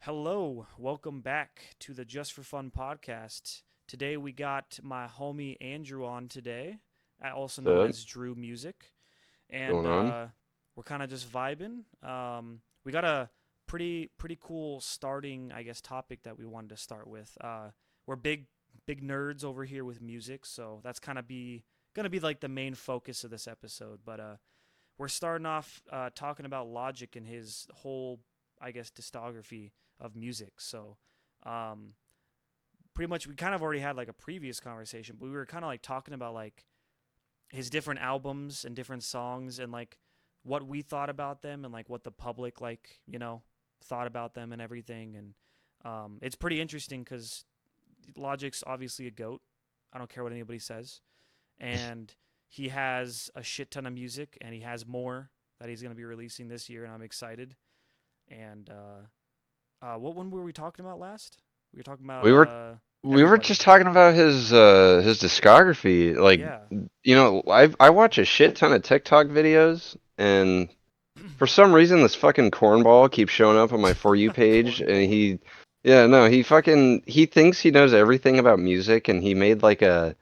Hello, welcome back to the Just for Fun podcast. Today we got my homie Andrew on today, also known What's as Drew Music, and going on? we're kind of just vibing. We got a pretty cool starting, I guess, topic that we wanted to start with. We're big nerds over here with music, so that's kind of be gonna be like the main focus of this episode. But we're starting off talking about Logic and his whole, I guess, discography of music. So, um, pretty much, we kind of already had like a previous conversation, but we were kind of like talking about like his different albums and different songs and like what we thought about them and like what the public thought about them and everything. And it's pretty interesting because Logic's obviously a goat. I don't care what anybody says, and he has a shit ton of music, and he has more that he's going to be releasing this year, and I'm excited. And what one were we talking about last? We were talking about We were we were everybody. just talking about his discography. Like, Yeah. I watch a shit ton of TikTok videos, and for some reason this fucking cornball keeps showing up on my For You page, and Cornball. yeah, no, he thinks he knows everything about music, and he made like a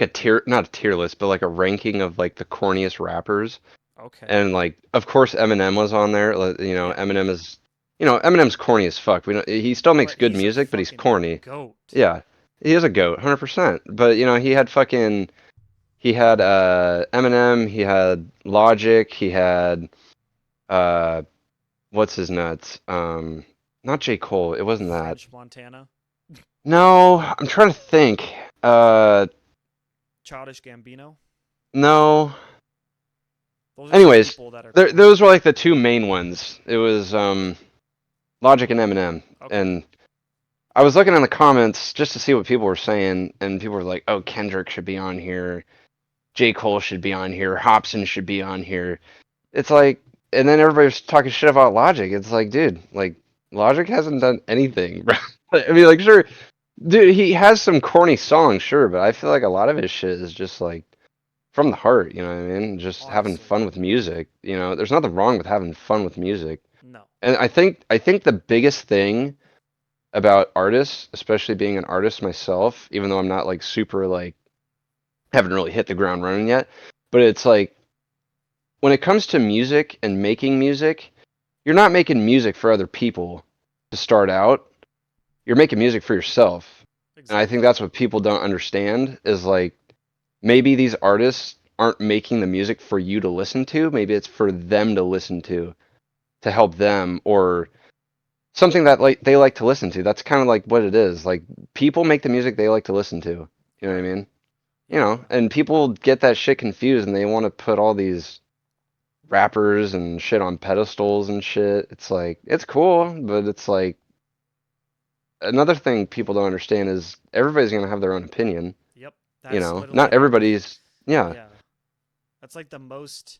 tier, not a tier list, but like a ranking of like the corniest rappers. Okay. And like, of course, Eminem was on there. Yeah. Eminem's corny as fuck. He still makes But good he's a music, but he's fucking corny. goat. Yeah, he is a goat, 100%. But he had Eminem, he had Logic, he had uh, what's his nuts? Not J. Cole. It wasn't that. French Montana. No, I'm trying to think. Childish Gambino. No. Those are some Anyways, people that are corny. those were like the two main ones. It was Logic and Eminem, Okay. and I was looking in the comments just to see what people were saying, and people were like, "Oh, Kendrick should be on here, J. Cole should be on here, Hobson should be on here." It's like, and then everybody was talking shit about Logic. It's like, dude, like Logic hasn't done anything, bro. I mean, like, sure, dude, he has some corny songs, sure, but I feel like a lot of his shit is just like from the heart. You know what I mean? Just having Honestly. fun with music. There's nothing wrong with having fun with music. No. And I think the biggest thing about artists, especially being an artist myself, even though I'm not like super like haven't really hit the ground running yet, but it's like when it comes to music and making music, you're not making music for other people to start out. You're making music for yourself. And I think Exactly. that's what people don't understand is like maybe these artists aren't making the music for you to listen to, maybe it's for them to listen to help them or something that like they like to listen to. That's kind of like what it is. Like people make the music they like to listen to. You know what I Right. mean? Yeah. And people get that shit confused and they want to put all these rappers and shit on pedestals and shit. It's like it's cool, but it's like another thing people don't understand is everybody's gonna have their own opinion. Yep. That's Not literally like everybody's. Yeah, yeah. That's like the most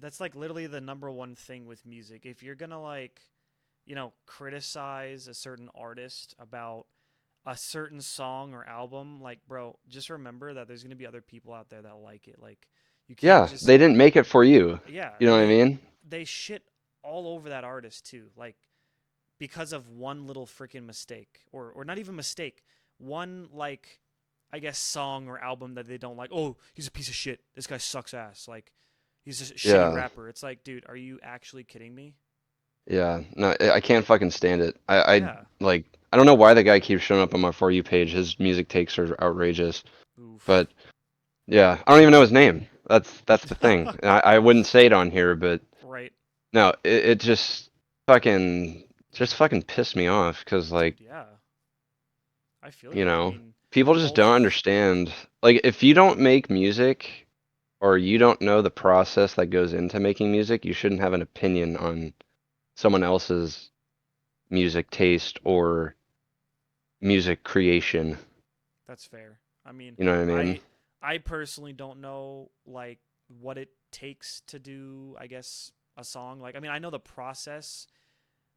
that's like literally the number one thing with music. If you're gonna like, criticize a certain artist about a certain song or album, like bro, just remember that there's gonna be other people out there that like it. Like you can't yeah. just They didn't make it for you. yeah, You know and what I they mean? they shit all over that artist too. Like because of one little freaking mistake or not even mistake, one like I guess song or album that they don't like. Oh, he's a piece of shit. This guy sucks ass. Like he's a shitty Yeah. rapper. It's like, dude, are you actually kidding me? Yeah, no, I can't fucking stand it. I Yeah. like I don't know why the guy keeps showing up on my For You page. His music takes are outrageous. Oof. But yeah, I don't even know his name. That's the thing. I wouldn't say it on here, but Right. no, it just fucking pissed me off because like, Dude, yeah. I feel you you. I know, mean, people we just don't both understand. Like if you don't make music or you don't know the process that goes into making music, you shouldn't have an opinion on someone else's music taste or music creation. that's fair. I mean, You know what I mean? I I personally don't know like what it takes to do, I guess, a song. Like I mean, I know the process,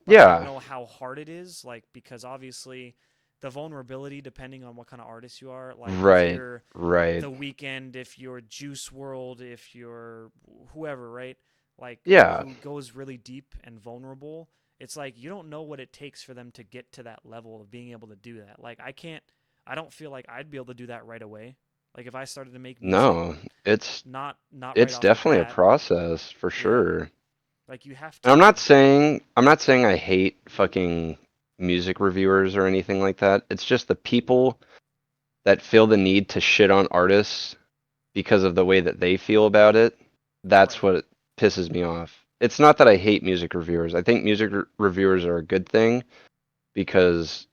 but I don't Yeah. know how hard it is like because obviously the vulnerability depending on what kind of artist you are, like if Right. you're Right. The Weekend, if you're Juice World, if you're whoever, right? Like Yeah. who goes really deep and vulnerable, it's like you don't know what it takes for them to get to that level of being able to do that. Like I don't feel like I'd be able to do that right away. Like if I started to make music, No, it's not right it's off the definitely a bat. process for Yeah. sure. Like you have And to I'm not saying I hate fucking music reviewers or anything like that. It's just the people that feel the need to shit on artists because of the way that they feel about it. That's right. what pisses me off. It's not that I hate music reviewers. I think music reviewers are a good thing because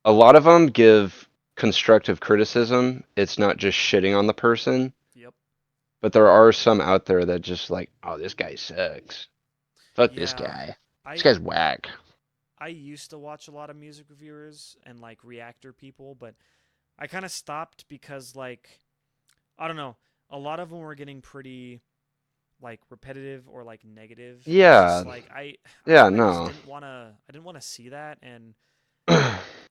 a lot of them give constructive criticism. It's not just shitting on the person, Yep. but there are some out there that just like, oh, this guy sucks. Fuck this Yeah. guy. This I guy's whack. I used to watch a lot of music reviewers and like reactor people, but I kind of stopped because like I don't know, a lot of them were getting pretty like repetitive or like negative, and it's just Yeah, like I yeah, kind of just no. didn't want to see that, and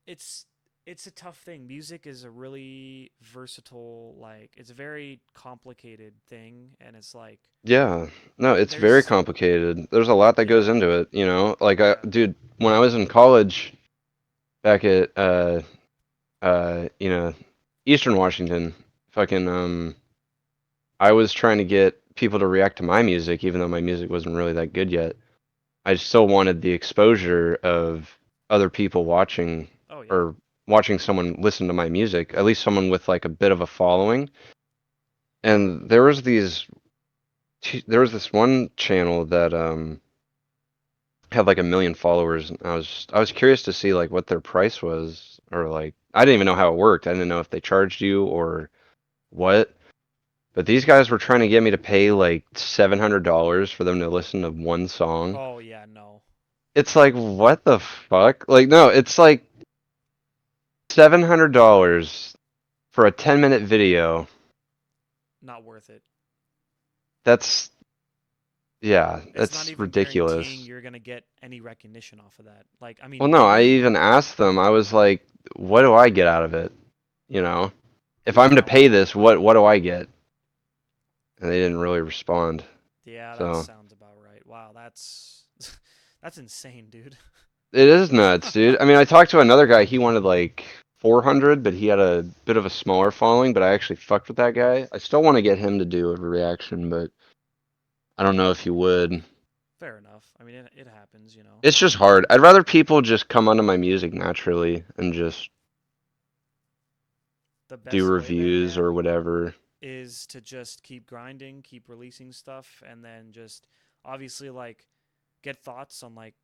it's it's a tough thing. Music is a really versatile, like it's a very complicated thing, and it's like Yeah, no, it's very there's complicated. There's a lot that goes yeah, into it, you know? Like, yeah. dude, when I was in college back at, you know, Eastern Washington, fucking, I was trying to get people to react to my music, even though my music wasn't really that good yet. I still wanted the exposure of other people watching Oh yeah. or watching someone listen to my music, at least someone with like a bit of a following. And there was this one channel that had like 1 million followers, and I was curious to see like what their price was, or like I didn't even know how it worked. I didn't know if they charged you or what. But these guys were trying to get me to pay like $700 for them to listen to one song. Oh yeah, no. It's like, what the fuck? Like, no, it's like $700 for a 10-minute video. Not worth it. That's, yeah, It's not that's even guaranteeing ridiculous. you're going to get any recognition off of that. Like I Well, mean, no, I maybe even asked them, I was like, what do I get out of it? You know? If I'm to wow. pay this, what do I get? And they didn't really respond. Yeah, that So sounds about right. Wow, that's that's insane, dude. it is nuts, dude. I mean, I talked to another guy. He wanted like 400, but he had a bit of a smaller following. But I actually fucked with that guy. I still want to get him to do a reaction, but I don't know if he would. Fair enough. I mean, it happens, you know. It's just hard. I'd rather people just come onto my music naturally and just The do best way then, reviews or man, whatever. is to just keep grinding, keep releasing stuff, and then just obviously like get thoughts on like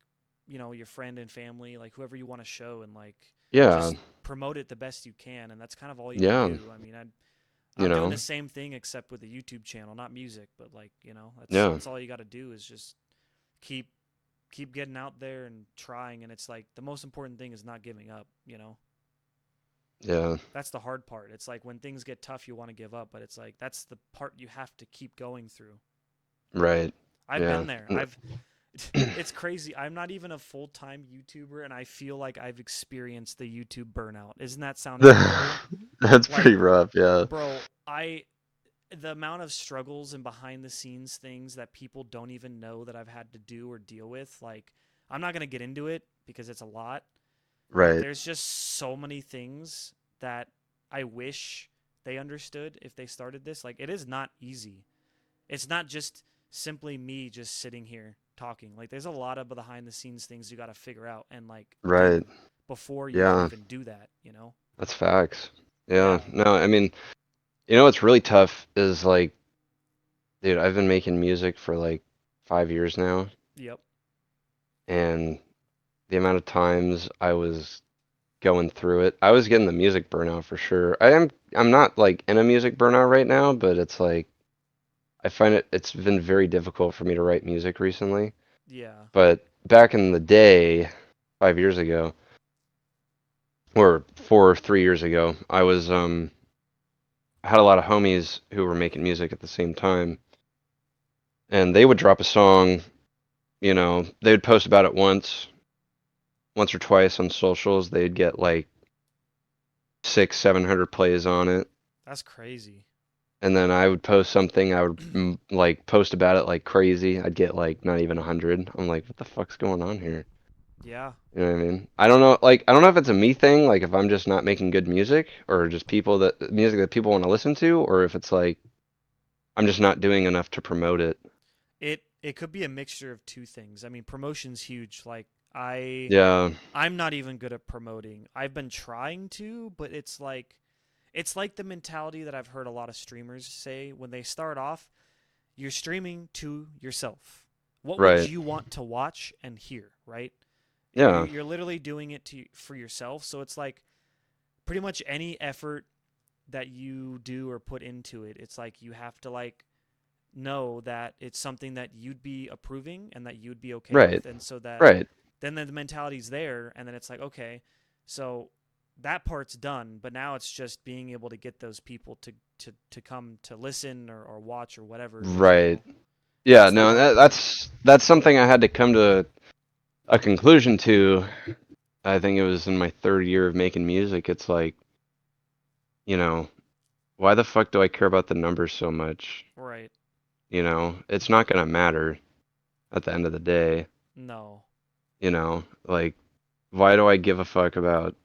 your friend and family, like whoever you want to show, and like Yeah, just promote it the best you can, and that's kind of all you can yeah, do. I mean, you I'm doing know, the same thing except with the YouTube channel, not music, but like that's yeah, that's all you got to do is just keep keep getting out there and trying, and it's like the most important thing is not giving up. yeah, That's the hard part. It's like when things get tough you want to give up, but it's like that's the part you have to keep going through. right, I've yeah. been there. I've it's crazy. I'm not even a full-time YouTuber and I feel like I've experienced the YouTube burnout. Isn't that sound incredible? That's pretty Like, rough, yeah. bro, I the amount of struggles and behind the scenes things that people don't even know that I've had to do or deal with, like I'm not going to get into it because it's a lot, but Right, there's just so many things that I wish they understood if they started this. Like it is not easy. It's not just simply me just sitting here talking. Like there's a lot of behind the scenes things you got to figure out and like right, do before you can yeah. even do that. That's facts. Yeah, Yeah. no, I mean, you know what's really tough is like, dude, I've been making music for like 5 years now, Yep. and the amount of times I was going through it, I was getting the music burnout for sure. I'm not like in a music burnout right now, but it's like I find it's been very difficult for me to write music recently. Yeah. But back in the day, 5 years ago, or 4 or 3 years ago, I had a lot of homies who were making music at the same time, and they would drop a song, they would post about it once or twice on socials. They'd get like 600, 700 plays on it. That's crazy. and then I would post something. I would like post about it like crazy. I'd get like not even 100. I'm like, what the fuck's going on here? Yeah. You know what I mean? I don't know. Like, I don't know if it's a me thing, like if I'm just not making good music, or just people that music that people want to listen to, or if it's like I'm just not doing enough to promote it. It could be a mixture of two things. I mean, promotion's huge. Like I Yeah, I'm not even good at promoting. I've been trying to, but it's like the mentality that I've heard a lot of streamers say when they start off, you're streaming to yourself. What would right. you want to watch and hear, right? Yeah, You're literally doing it for yourself. So it's like pretty much any effort that you do or put into it, it's like you have to like know that it's something that you'd be approving and that you'd be okay right, with, and so that right, then the mentality's there, and then it's like okay, so that part's done, but now it's just being able to get those people to come to listen or watch or whatever it is, you right. know. Yeah, That's the no, hard that, part. that's something I had to come to a conclusion to. I think it was in my third year of making music. It's like, you know, why the fuck do I care about the numbers so much? Right. It's not gonna matter at the end of the day. No. Like, why do I give a fuck about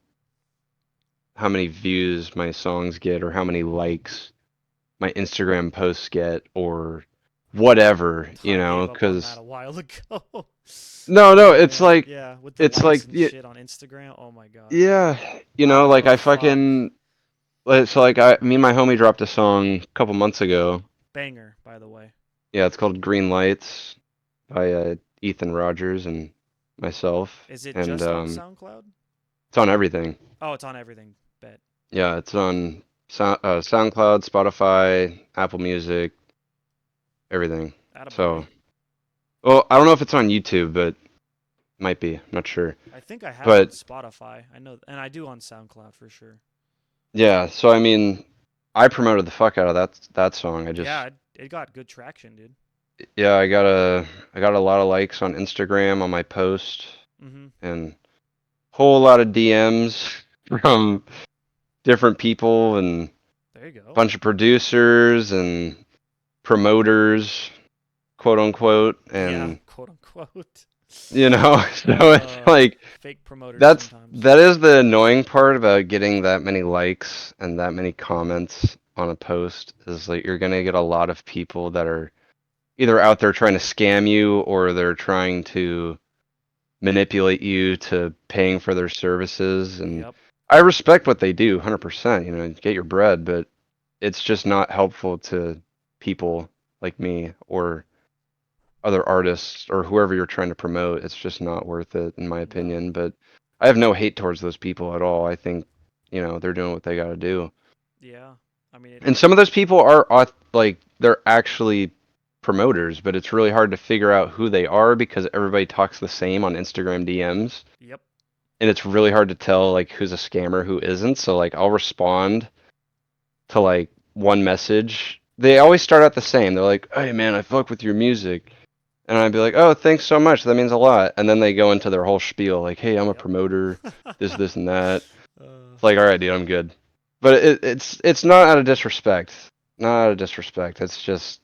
how many views my songs get or how many likes my Instagram posts get or whatever, I gave up on that because a while ago. no, Oh man, yeah, with the it's likes like and shit on Instagram. Oh my god. yeah, I don't give like a I fuck. fucking so like me and my homie dropped a song a couple months ago. Banger, by the way. Yeah, it's called Green Lights by Ethan Rogers and myself, Is it and just on SoundCloud? it's on everything. Oh, it's on everything. Bet. Yeah, it's on SoundCloud, Spotify, Apple Music, everything. Attaboy. So, well, I don't know if it's on YouTube, but might be. I'm not sure. I think I have on But Spotify. I know, and I do on SoundCloud for sure. yeah, so I mean, I promoted the fuck out of that song. Yeah, it got good traction, dude. Yeah, I got a lot of likes on Instagram on my post Mm-hmm. and whole lot of DMs from different people and There you a go. bunch of producers and promoters, quote unquote, Yeah, and quote unquote. so it's like Fake promoters that's sometimes. that is the annoying part about getting that many likes and that many comments on a post is like you're gonna get a lot of people that are either out there trying to scam you or they're trying to manipulate you to paying for their services. And Yep. I respect what they do 100%, get your bread, but it's just not helpful to people like me or other artists or whoever you're trying to promote. It's just not worth it in my No. opinion, but I have no hate towards those people at all. I think, they're doing what they got to do. Yeah. I mean, And some of those people are like they're actually promoters, but it's really hard to figure out who they are because everybody talks the same on Instagram DMs, yep. and it's really hard to tell like who's a scammer, who isn't. So like I'll respond to like one message. They always start out the same. They're like, "Hey man, I fuck with your music." And I'd be like, "Oh, thanks so much. That means a lot." And then they go into their whole spiel like, "Hey, I'm a Yep. promoter, this and that." uh, It's like, "All right, dude, I'm good." But it's not out of disrespect. Not out of disrespect. It's just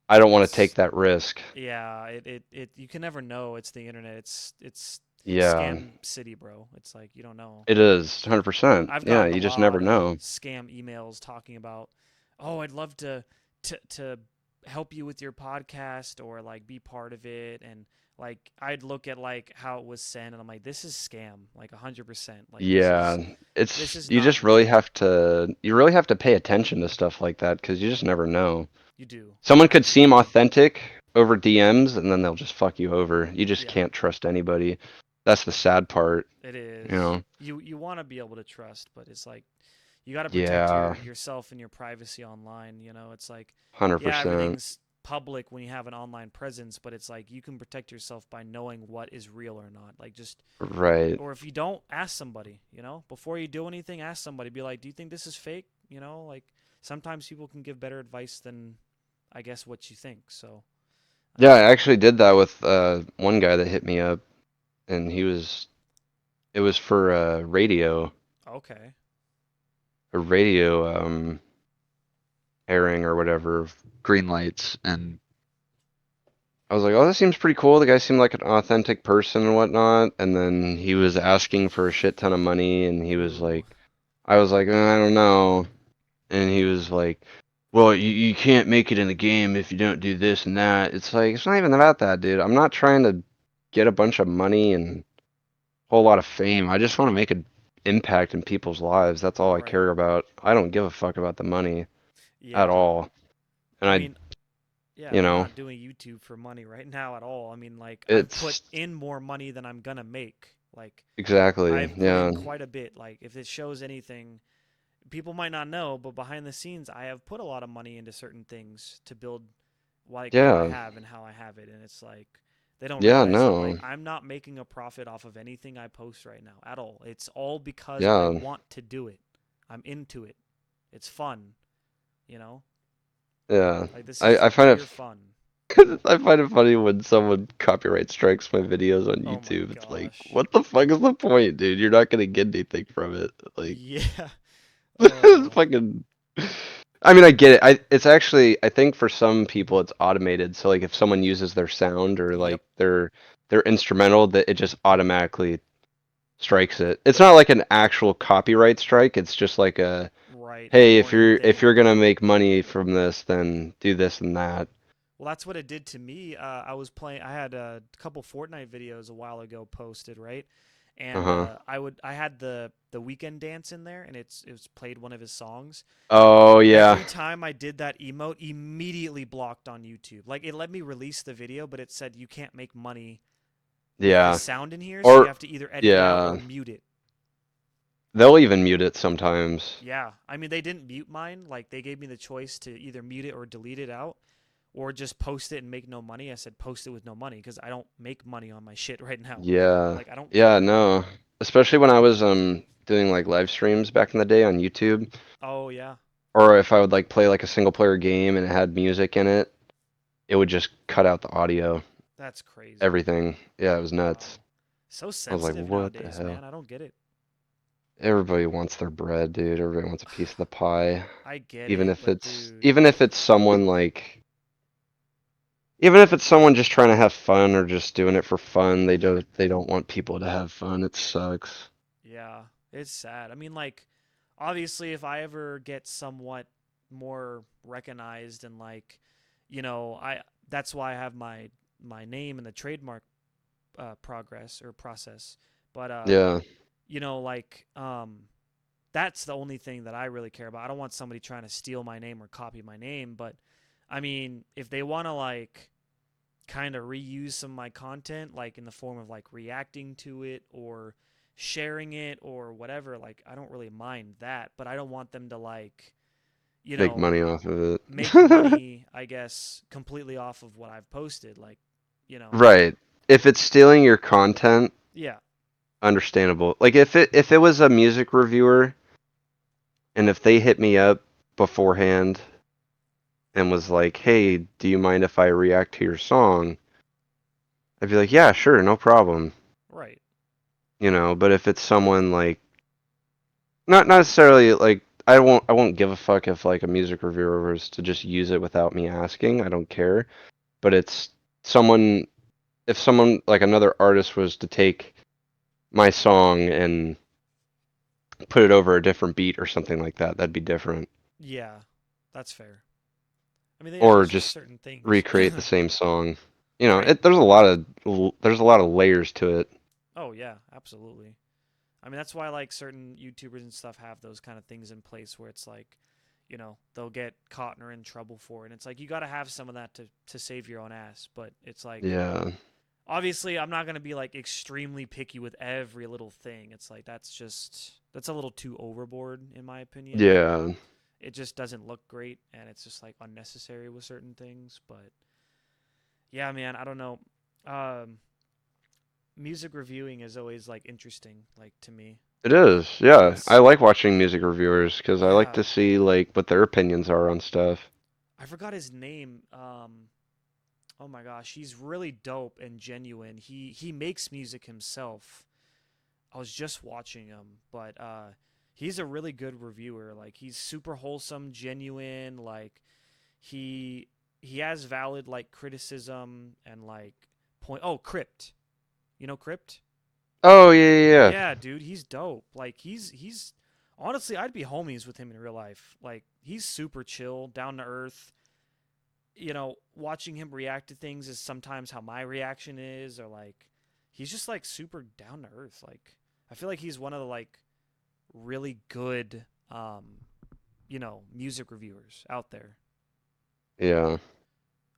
I don't want to take it's that risk. yeah. It. You can never know. It's the internet. It's Yeah, scam city, bro. It's like you don't know. it is 100%. I've Yeah, gotten a you just never lot of know. scam emails talking about, oh, I'd love to help you with your podcast or like be part of it, and like I'd look at like how it was sent, and I'm like, this is scam, like 100%. Like Yeah, this it's is you not just really real. have to pay attention to stuff like that because you just never know. You do. Someone You could absolutely seem do. authentic over DMs and then they'll just fuck you over. You just Yeah, can't trust ananybody. That's the sad part, it you is. know. You want to be able to trust, but it's like you got to protect Yeah, yourself and your privacy online. It's like, yeah, 100%. everything's public when you have an online presence, but it's like you can protect yourself by knowing what is real or not. Like just, Right. or if you don't, ask somebody. Before you do anything, ask somebody. Be like, do you think this is fake? Like sometimes people can give better advice than I guess what you think. So I Yeah, I mean, actually did that with one guy that hit me up and it was for okay, a radio airing or whatever of green lights, and I was like, oh, this seems pretty cool. The guy seemed like an authentic person and whatnot. And then he was asking for a shit ton of money, and he was Ooh, like, I was like, I don't know. And he was like, well, you can't make it in the game if you don't do this and that. It's like, it's not even about that, dude. I'm not trying to get a bunch of money and a whole lot of fame. I just want to make an impact in people's lives. That's all I right. care about. I don't give a fuck about the money at Yeah. all. And I I, mean, yeah, you I'm know, not doing YouTube for money right now at all. I mean, like, I've put it's in more money than I'm gonna make. Like, exactly, I've put yeah, in quite a bit. Like, if it shows anything, people might not know, but behind the scenes, I have put a lot of money into certain things to build, like, what I yeah, have and how I have it. And it's like, they don't yeah, realize that, like, no, I'm not making a profit off of anything I post right now at all. It's all because I yeah, want to do it. I'm into it. It's fun, you know? yeah. Like, this I, is I find it pure fun. I find it funny when someone copyright strikes my videos on Oh my YouTube. It's like, gosh. what the fuck is the point, dude? You're not gonna get anything from it. Like, Yeah. it's fucking. I mean, I get it. It's actually, I think for some people it's automated. So like, if someone uses their sound or Yep. like their instrumental, that it just automatically strikes it. It's not like an actual copyright strike. It's just like a, Right. A hey, warning if you're thing. gonna make money from this, then do this and that. Well, that's what it did to me. I was playing. I had a couple Fortnite videos a while ago posted, right? And Uh-huh. I had the weekend dance in there, and it was played one of his songs. Oh yeah. Every time I did that emote, immediately blocked on YouTube. Like it let me release the video, but it said you can't make money with this Yeah. sound in here, so you Or have to either edit it out or yeah. mute it. They'll even mute it sometimes. Yeah, I mean they didn't mute mine. Like they gave me the choice to either mute it or delete it out, or just post it and make no money. I said post it with no money because I don't make money on my shit right now. Yeah. Like I don't Yeah, care. no. Especially when I was doing like live streams back in the day on YouTube, Oh yeah, or if I would like play like a single player game and it had music in it, it would just cut out the audio, that's crazy. everything. Yeah, it was nuts. Wow, so I was like, sensitive what the nowadays, hell? man. I don't get it. Everybody wants their bread, dude. Everybody wants a piece of the pie. I get Even it, if but it's dude, even if it's someone like even if it's someone just trying to have fun or just doing it for fun, they don't want people to have fun. It sucks. yeah, it's sad. I mean, like, obviously, if I ever get somewhat more recognized and like, I that's why I have my name and the trademark progress or process. But Yeah. like that's the only thing that I really care about. I don't want somebody trying to steal my name or copy my name, but I mean, if they want to like kind of reuse some of my content like in the form of like reacting to it or sharing it or whatever, like I don't really mind that, but I don't want them to like, you Make know, money off of make it. money, I guess, completely off of what I've posted, like, you know. Right. If it's stealing your content, Yeah, understandable. Like if it was a music reviewer and if they hit me up beforehand and was like, "Hey, do you mind if I react to your song?" I'd be like, "Yeah, sure, no problem." right. But if it's someone like not necessarily like I won't give a fuck if like a music reviewer was to just use it without me asking. I don't care. But it's someone if someone like another artist was to take my song and put it over a different beat or something like that, that'd be different. Yeah, that's fair. I mean, yeah, Or there's just just certain things. recreate the same song. Right. There's a lot of layers to it. Oh yeah, absolutely. I mean, that's why like certain YouTubers and stuff have those kind of things in place where it's like, they'll get caught or in trouble for it. And it's like you got to have some of that to save your own ass. But it's like Yeah. obviously I'm not gonna be like extremely picky with every little thing. It's like that's a little too overboard in my opinion, and Yeah. it just doesn't look great, and it's just like unnecessary with certain things. But yeah, man, I don't know. Um, music reviewing is always like interesting, like to me. It Like is. Yeah. I it's like watching music reviewers because I like yeah. to see like what their opinions are on stuff. I forgot his name. Oh my gosh, he's really dope and genuine. He makes music himself. I was just watching him, but he's a really good reviewer. Like he's super wholesome, genuine. Like he he has valid like criticism and like point. Oh, Crypt. You know Crypt? Oh yeah, yeah, yeah. Yeah, dude, he's dope. Like he's honestly, I'd be homies with him in real life. Like he's super chill, down to earth. Watching him react to things is sometimes how my reaction is, or like he's just like super down to earth. Like I feel like he's one of the like really good music reviewers out there. Yeah.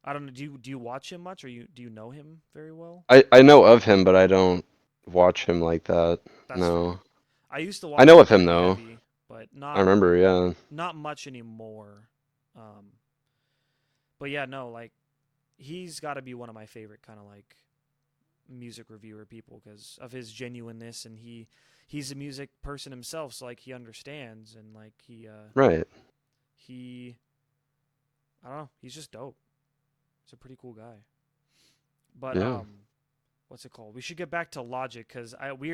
I don't know. Do you watch him much, or do you know him very well? I know of him, but I don't watch him like that. That's fair. No. I used to I watch know him of him pretty though. heavy, but I not remember, yeah. not much anymore. Um, but yeah, no, like he's got to be one of my favorite kind of like music reviewer people because of his genuineness, and he's a music person himself, so like he understands, and like Right. he I don't know, he's just dope. He's a pretty cool guy. But Yeah. what's it called? We should get back to Logic because we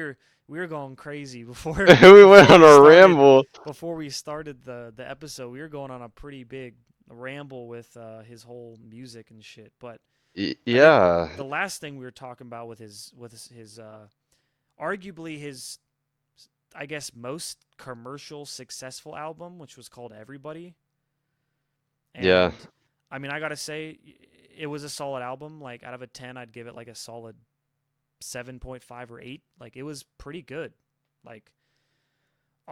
were going crazy before We went before on we a started ramble. before we started the episode. We were going on a pretty big ramble with his whole music and shit. But I think Yeah. the last thing we were talking about with his arguably his, I guess, most commercial successful album, which was called Everybody. Yeah. And I mean, I gotta say, it was a solid album. Like out of a 10, I'd give it like a solid 7.5 or 8. Like it was pretty good. Like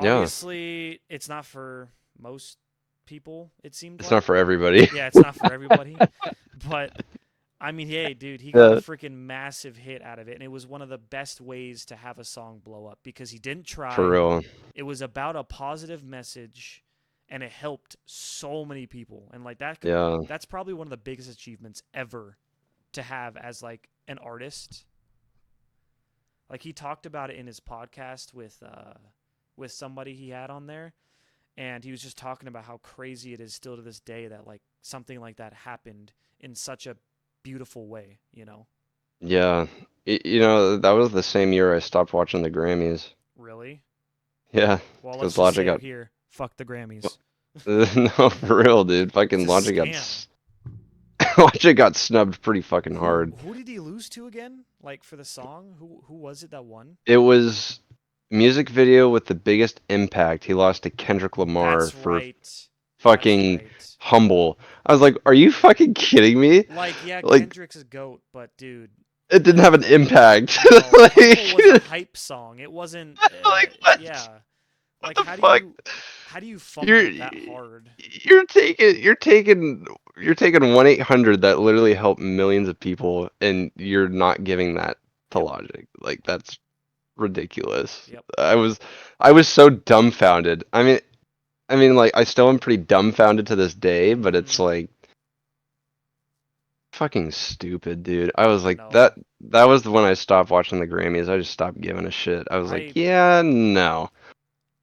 Yeah. obviously, it's not for most people. It seemed It's not like, for everybody. yeah, it's not for everybody. But I mean, hey, dude, he got a Yeah. freaking massive hit out of it, and it was one of the best ways to have a song blow up because he didn't For try. real. It was about a positive message, and it helped so many people. And like Yeah. that's probably one of the biggest achievements ever to have as like an artist. Like he talked about it in his podcast with somebody he had on there, and he was just talking about how crazy it is still to this day that like something like that happened in such a beautiful way. Yeah. That was the same year I stopped watching the Grammys. Really? Yeah. Well, let's Because just Logic say it got here. Fuck the Grammys. no, for real, dude. It's Fucking a Logic got scam. Logic got snubbed pretty fucking Who hard. who did he lose to again? Like for the song? Who was it that won? It was music video with the biggest impact. He lost to Kendrick Lamar That's for right. That's fucking right. Humble. I was like, are you fucking kidding me? Like, yeah, Like, Kendrick's a goat, but dude, it didn't have an impact. no, Humble Like, was a hype song. It wasn't. like what? Yeah. What Like, the how do fuck? you You're fumble that hard? you're taking 1-800 that literally helped millions of people, and you're not giving that to Yep. Logic. Like that's ridiculous. Yep. I was so dumbfounded. I mean, like I still am pretty dumbfounded to this day, but it's Mm-hmm. like fucking stupid, dude. I was I like know. that was the when I stopped watching the Grammys. I just stopped giving a shit. I was like, I yeah, no. I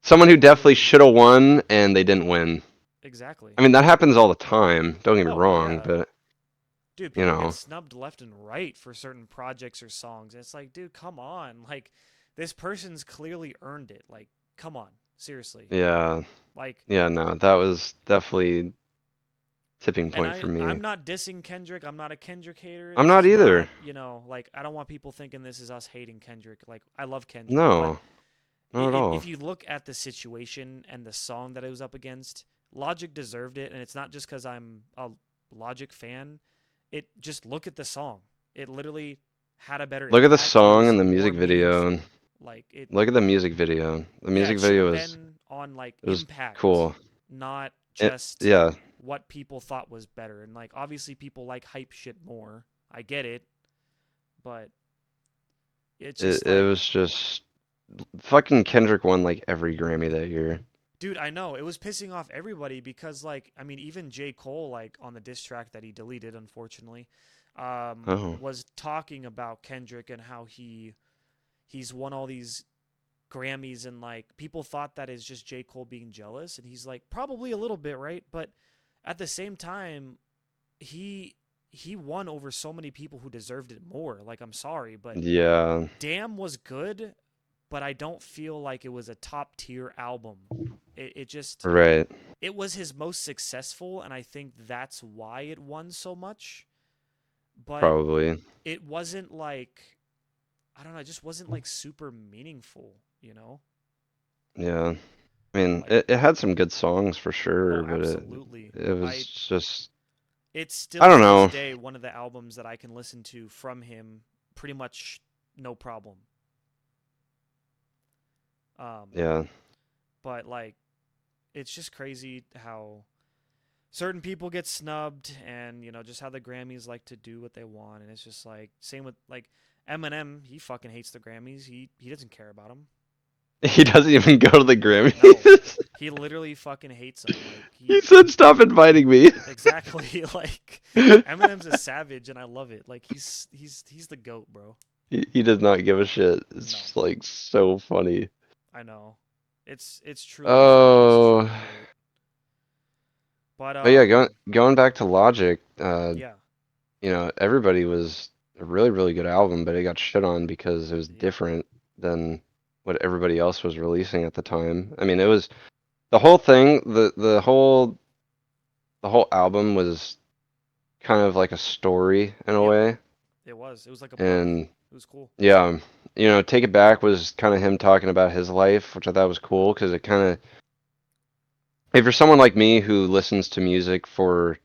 Someone who definitely literally should have won and they didn't win. exactly. I mean, that happens all the time. Don't get me Oh wrong, yeah. but Dude, you people get know, snubbed left and right for certain projects or songs. And it's like, dude, come on. Like, this person's clearly earned it. Like, come on. Seriously. yeah, Like, yeah, no, that was definitely tipping and point for me. I'm not dissing Kendrick. I'm not a Kendrick hater. I'm This not is either. not, like I don't want people thinking this is us hating Kendrick. Like, I love Kendrick, but No, not at if all. you look at the situation and the song that it was up against, Logic deserved it, and it's not just because I'm a Logic fan. It just look at the song. It literally had a better Look at the impact, and it song was and the more music video. meaningful. Like it, Look at the music video. The yeah, music it should video have was been on like it was impact, cool. not It, just yeah, what people thought was better. And like obviously people like hype shit more. I get it, but it's just it like was just fucking Kendrick won like every Grammy that year. dude, I know it was pissing off everybody because, like, I mean, even J. Cole, like, on the diss track that he deleted, unfortunately, Oh, was talking about Kendrick and how he's won all these Grammys, and like people thought that is just J. Cole being jealous, and he's like probably a little bit, right? But at the same time, he he won over so many people who deserved it more. Like, I'm sorry, but yeah, Damn was good, but I don't feel like it was a top tier album. It just Right. it was his most successful, and I think that's why it won so much. But Probably. it wasn't like, I don't know, it just wasn't like super meaningful, you know? Yeah. I mean, Like, it had some good songs for sure, oh, but absolutely. it was I just It's I still don't to this know. day one of the albums that I can listen to from him pretty much no problem. Um, Yeah. but like, it's just crazy how certain people get snubbed, and just how the Grammys like to do what they want, and it's just like same with like Eminem. He fucking hates the Grammys. He doesn't care about them. He doesn't even go to the No, Grammys. he literally fucking hates them. Like He he said, "Stop inviting me." exactly like Eminem's a savage, and I love it. Like he's the goat, bro. He does not give a shit. It's No, just like so funny. I know. It's truly funny. He's Oh, truly the goat. But but yeah, going back to Logic, yeah, everybody was a really really good album, but it got shit on because it was yep, different than what everybody else was releasing at the time. I mean, it was the whole thing, the whole album was kind of like a story in a yep. way, It was. It was like a book. and It was cool. yeah, Take It Back was kind of him talking about his life, which I thought was cool because it kind of, if you're someone like me who listens to music for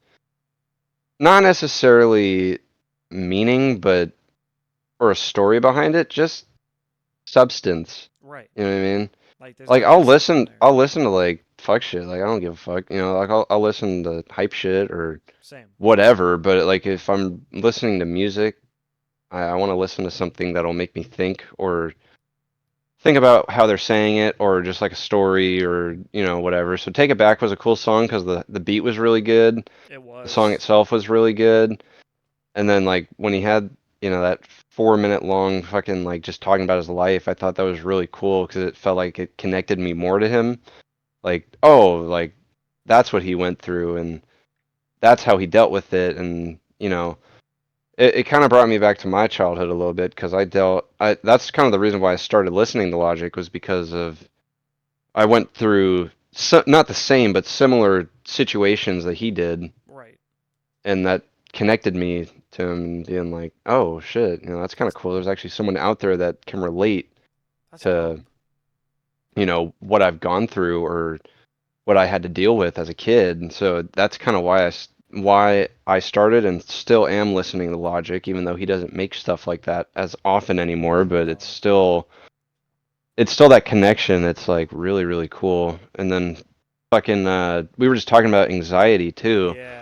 not necessarily meaning, but for a story behind it, just substance. Right. You know what I mean? Like there's Like gotta be something there. I'll listen to like fuck shit. Like I don't give a fuck. Like I'll listen to hype shit or Same. whatever. But like if I'm listening to music, I want to listen to something that'll make me think or think about how they're saying it or just like a story or whatever. So Take It Back was a cool song because the beat was really good. It The song was. itself was really good. And then like when he had that 4 minute long fucking like just talking about his life, I thought that was really cool because it felt like it connected me more to him. Like, oh, like that's what he went through and that's how he dealt with it. And it kind of brought me back to my childhood a little bit because that's kind of the reason why I started listening to Logic was because of I went through not the same but similar situations that he did, Right. and that connected me to him being like, oh shit, that's kind of That's cool. There's actually someone out there that can relate that's dope. to what I've gone through or what I had to deal with as a kid. And so that's kind of why I started and still am listening to Logic, even though he doesn't make stuff like that as often anymore. But No. it's still that connection. It's like really really cool. And then fucking we were just talking about Anxiety too. Yeah.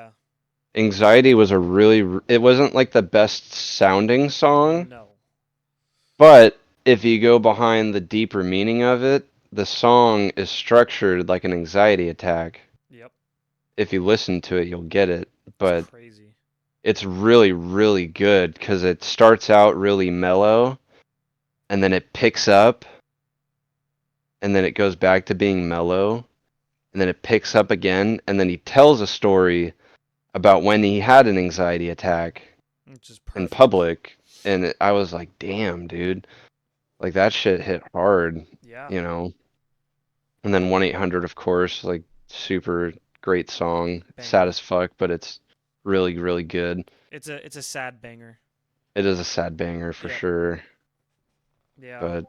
Anxiety was it wasn't like the best sounding song, No. but if you go behind the deeper meaning of it, the song is structured like an anxiety attack. Yep. If you listen to it, you'll get it. It's But crazy. it's really, really good because it starts out really mellow and then it picks up and then it goes back to being mellow and then it picks up again and then he tells a story about when he had an anxiety attack It's just in perfect. public. And I was like, damn, dude. Like that shit hit hard, Yeah. you know. And then 1-800, of course, like super great song, sad Banger. as fuck, but it's really, really good. It's a sad banger. It is a sad banger for Yep. sure. Yeah. But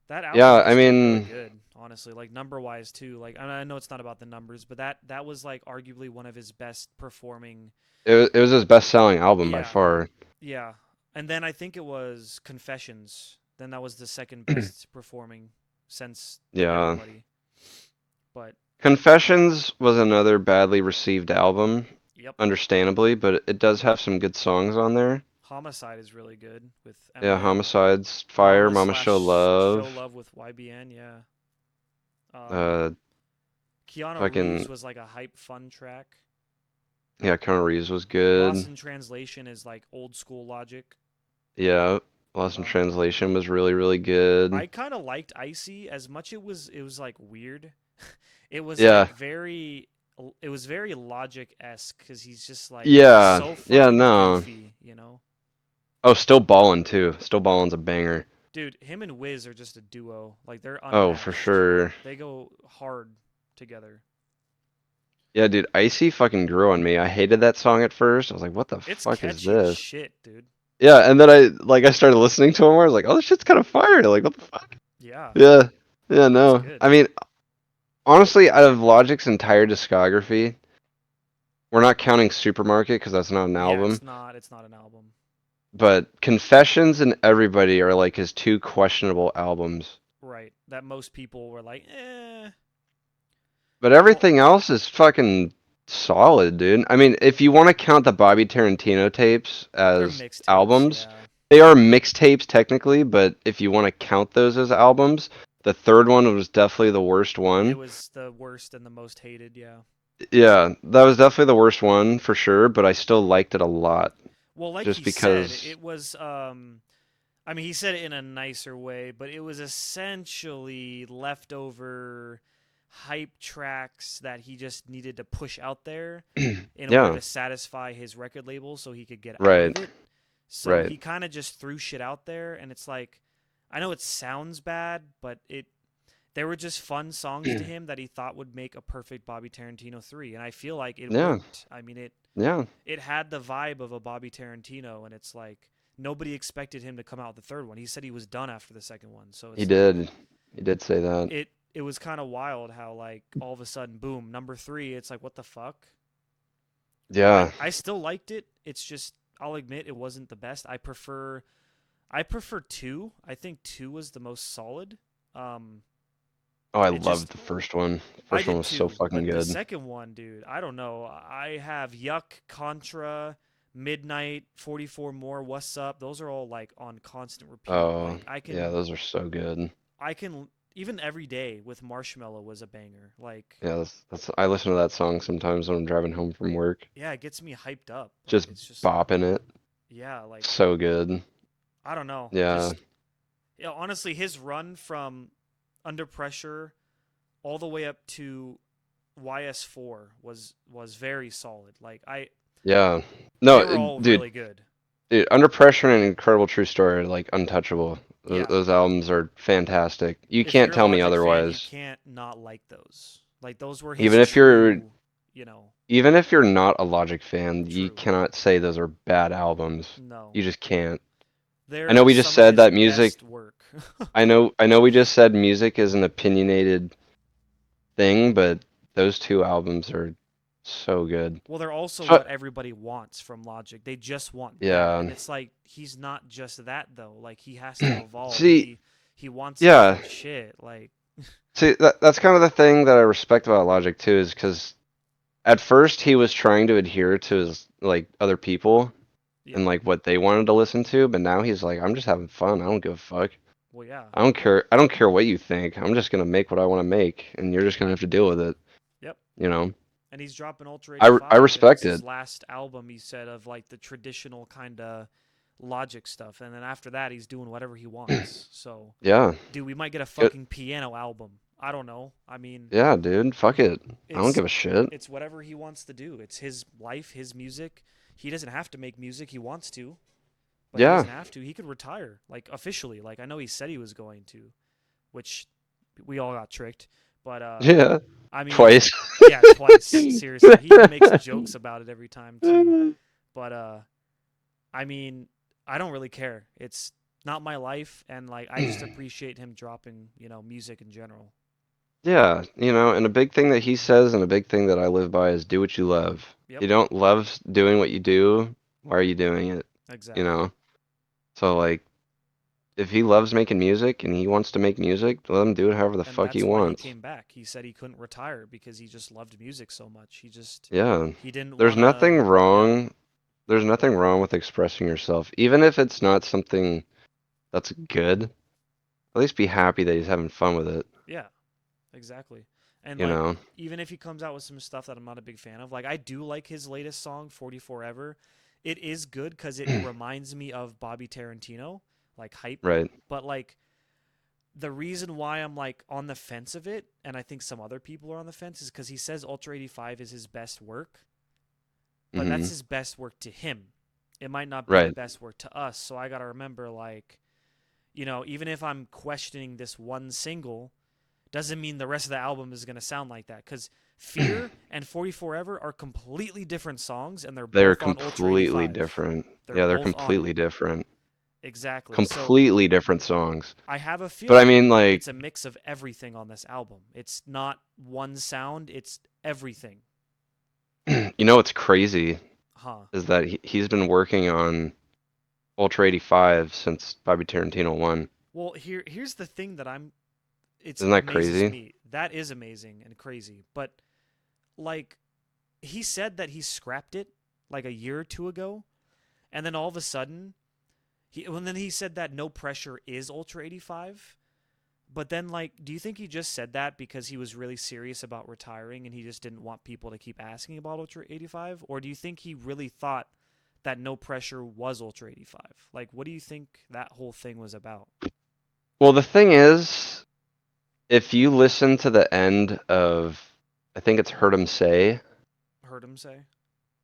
That album yeah, I just did really mean, good, honestly. Like number wise too. Like I know it's not about the numbers, but that was like arguably one of his best performing. it was his best selling album by Yeah, far. yeah. And then I think it was Confessions. Then that was the second best performing since Yeah. everybody. But Confessions was another badly received album, yep, understandably, but it does have some good songs on there. Homicide is really good with Yeah, Eminem. Homicides, Fire, Mama Mama Show slash Show Love, Love with YBN. Yeah. uh, Keanu Reeves fucking, was like a hype fun track. yeah, Keanu Reeves was Lost good. in Translation is like old school Logic. Yeah, Lost in Um, Translation was really, really good. I kind of liked Icy as much. It was like weird. It was Yeah, like it was very Logic esque because he's just like yeah, so yeah, fucking no. goofy. Oh, Still Ballin' too. Still Ballin's a banger. Dude, him and Wiz are just a duo. Like they're Oh, for unmatched. sure. They go hard together. Yeah, dude, Icy fucking grew on me. I hated that song at first. I was like, what the It's fuck is catchy as this? shit, dude. Yeah, and then I started listening to him more. I was like, oh, this shit's kind of fire. Like, what the fuck? Yeah, Yeah. Yeah, it's no. good. I mean, honestly, out of Logic's entire discography, we're not counting Supermarket because that's not an Yeah, album, it's not an album. but Confessions and Everybody are like his two questionable albums. Right. That most people were like, eh. But Well, everything else is fucking solid, dude. I mean, if you want to count the Bobby Tarantino tapes they're as mixtapes, albums, yeah. they are mixtapes technically, but if you want to count those as albums, the third one was definitely the worst It one. was the worst and the most hated, yeah. Yeah, that was definitely the worst one for sure, but I still liked it a lot Well, like just he said, because it was I mean, he said it in a nicer way, but it was essentially leftover hype tracks that he just needed to push out there in order yeah, to satisfy his record label so he could get out of right, it. So right. he kind of just threw shit out there and it's like I know it sounds bad, but they were just fun songs to him that he thought would make a perfect Bobby Tarantino 3 and I feel like it Yeah, worked. I mean yeah, it had the vibe of a Bobby Tarantino, and it's like nobody expected him to come out with the third one. He said he was done after the second one, so he it's like did. He did say that. it was kind of wild how like all of a sudden, boom, number three. It's like what the fuck. Yeah. I still liked it. It's just I'll admit it wasn't the best. I prefer two. I think two was the most solid. Um, Oh, I it just loved the first one. I First one did was so too, fucking but the good. second one, dude, I don't know. I have Yuck, Contra, Midnight, 44 More, What's Up. Those are all like on constant repeat. Oh, Like yeah, those are so good. I can even every day with Marshmello was a banger. Like Yeah, that's I listen to that song sometimes when I'm driving home from work. yeah, it gets me hyped up. Like Just it's just bopping it. yeah, like So good. I don't know. Yeah. Just honestly his run from Under Pressure all the way up to YS4 was very solid. Like Yeah. they No, were all dude, really good. Under Pressure and Incredible True Story are like untouchable. Yeah. Those albums are fantastic. You If can't you're a tell me Logic fan, you otherwise. can't not like those. Like those were his Even if you're true, you know, even if you're not a Logic fan, you true. cannot say those are bad albums. No. You just can't. I know They're we just some of said his that music best work. I know we just said music is an opinionated thing, but those two albums are so good. Well, they're also So, what everybody wants from Logic. They just want that. yeah. And it's like he's not just that though. Like he has to evolve. See, He wants yeah. different shit. Like See, that's kind of the thing that I respect about Logic too, is because at first he was trying to adhere to his like other people yep. and like what they wanted to listen to, but now he's like, I'm just having fun. I don't give a fuck. Well, yeah. I don't care. I don't care what you think. I'm just gonna make what I want to make, and you're just gonna have to deal with it. Yep. You know. And he's dropping Ultra I 85 and it's respect his it. last album he said of like the traditional kind of Logic stuff. And then after that he's doing whatever he wants. So Yeah. dude, we might get a Good. fucking piano album. I don't know. I mean, Yeah, dude. Fuck it. I don't it's give a shit. it's whatever he wants to do. It's his life, his music. He doesn't have to make music. He wants to, but he Yeah. doesn't have to. He could retire, like officially. Like I know he said he was going to, which we all got tricked. But Yeah. I mean, Twice. yeah, twice. Seriously, he even makes jokes about it every time too. But I mean, I don't really care. It's not my life, and like I just appreciate him dropping, music in general. Yeah, and a big thing that he says and a big thing that I live by is do what you love. Yep, You don't love doing what you do, why are you doing it? You exactly. know? So like if he loves making music and he wants to make music, let him do it however the And fuck he that's why he wants. came back. He said he couldn't retire because he just loved music so much. Yeah. He didn't There's want to. nothing Yeah, wrong. There's nothing wrong with expressing yourself. Even if it's not something that's good, at least be happy that he's having fun with it, yeah, exactly. And you like, know? even if he comes out with some stuff that I'm not a big fan of, like I do like his latest song, 44 Ever. It is good because it reminds me of Bobby Tarantino, like hype. Right. But like the reason why I'm like on the fence of it, and I think some other people are on the fence, is because he says Ultra 85 is his best work, but Mm-hmm. that's his best work to him. It might not be the Right. best work to us. So I got to remember, like, even if I'm questioning this one single, doesn't mean the rest of the album is going to sound like that. Because Fear and 40 Forever are completely different songs, and they're They're both on Ultra completely 85. different. They're Yeah, they're both on it. completely different. Exactly. So Completely different songs. I have a But I feeling mean, like, it's a mix of everything on this album. It's not one sound, it's everything. what's crazy Huh. is that he's been working on Ultra 85 since Bobby Tarantino 1. Well, here's the thing that it's Isn't that amazes crazy? me. That is amazing and crazy. But like he said that he scrapped it like a year or two ago, and then all of a sudden he said that No Pressure is Ultra 85. But then, like, do you think he just said that because he was really serious about retiring and he just didn't want people to keep asking about Ultra 85? Or do you think he really thought that No Pressure was Ultra 85? Like, what do you think that whole thing was about? Well, the thing is, if you listen to the end of, I think it's Heard 'Em Say, Heard him say?